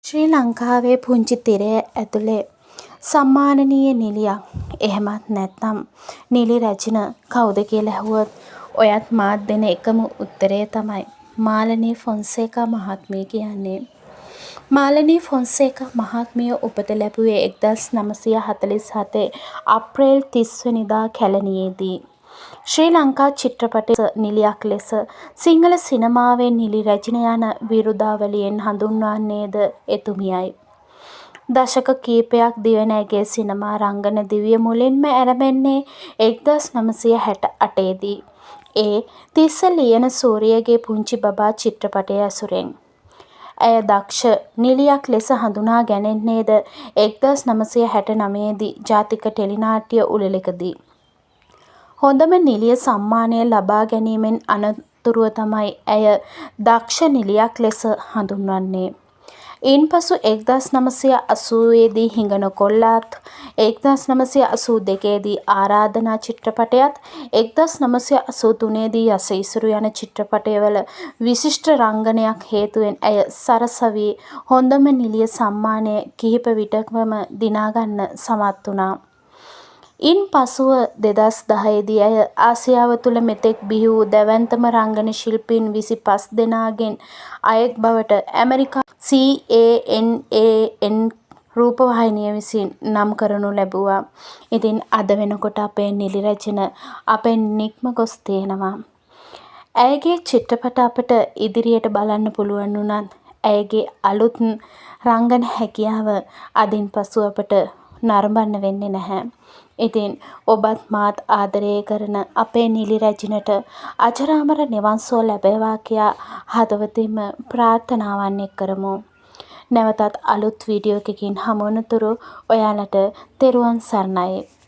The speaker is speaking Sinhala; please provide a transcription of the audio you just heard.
ශ්‍රී ලංකාවේ පුංචි තිරය ඇතුලේ සම්මානනීය නිළියක් එහෙමත් නැත්නම් නිළි රැජින කවුද කියලා ඇහුවොත් ඔයත් මාත් දෙන එකම උත්තරය තමයි මාලනී ෆොන්සේකා මහත්මිය කියන්නේ. මාලනී ෆොන්සේකා මහත්මිය උපත ලැබුවේ 1947 අප්‍රේල් 30 වෙනිදා කැලණියේදී. ශ්‍රී ලංකා චිත්‍රපටයේ නිළියක් ලෙස සිංහල සිනමාවේ නිළි රැජින යන විරුදාවලියෙන් හඳුන්වන්නේද එතුමියයි. දශක කීපයක් දිවනෑගේ සිනමා රංගන දිවිය මුලින්ම ඇරඹෙන්නේ 1968 දී. ඒ තිස්ස ලියනසූරියගේ පුංචි බබා චිත්‍රපටය ඇසුරෙන්. ඇය දක්ෂ නිළියක් ලෙස හඳුනා ගැනෙන්නේද 1969 දී ජාතික ටෙලිනාට්‍ය උළෙලකදී. හොඳම නිළිය සම්මානය ලබා ගැනීමෙන් අනතුරුව තමයි ඇය දක්ෂ නිළියක් ලෙස හඳුන්වන්නේ. ඉන්පසු 1980 දී හිඟන කොල්ලාත්, 1982 දී ආරාධනා චිත්‍රපටයත්, 1983 දී යස ඉසුරු යන චිත්‍රපටවල විශිෂ්ට රංගනයක් හේතුවෙන් ඇය සරසවි හොඳම නිළිය සම්මානය කිහිප විටකම දිනාගන්න සමත් වුණා. ඉන් පසුව 2010 දී ඇය ආසියාව තුළ මෙතෙක් බිහි වූ දැවැන්තම රංගන ශිල්පීන් 25 දෙනාගෙන් අයෙක් බවට ඇමරිකා CNN රූපවාහිනිය විසින් නම් කරනු ලැබුවා. ඉතින් අද වෙනකොට අපේ නිළි රැජින අපෙන් නික්ම ගොස් තියෙනවා. ඇයගේ චිත්‍රපට අපට ඉදිරියට බලන්න පුළුවන් වුණත් ඇයගේ අලුත් රංගන හැකියාව අදින් පසු අපට නරඹන්න වෙන්නේ නැහැ. ඉතින් ඔබත් මාත් ආදරය කරන අපේ නිළි රැජිනට අජරාමර නිවන් සුව ලැබේවා කියා හදවතින්ම ප්‍රාර්ථනාවන් එක් කරමු. නැවතත් අලුත් වීඩියෝ එකකින් හමු වනතුරු ඔයාලට තෙරුවන් සරණයි.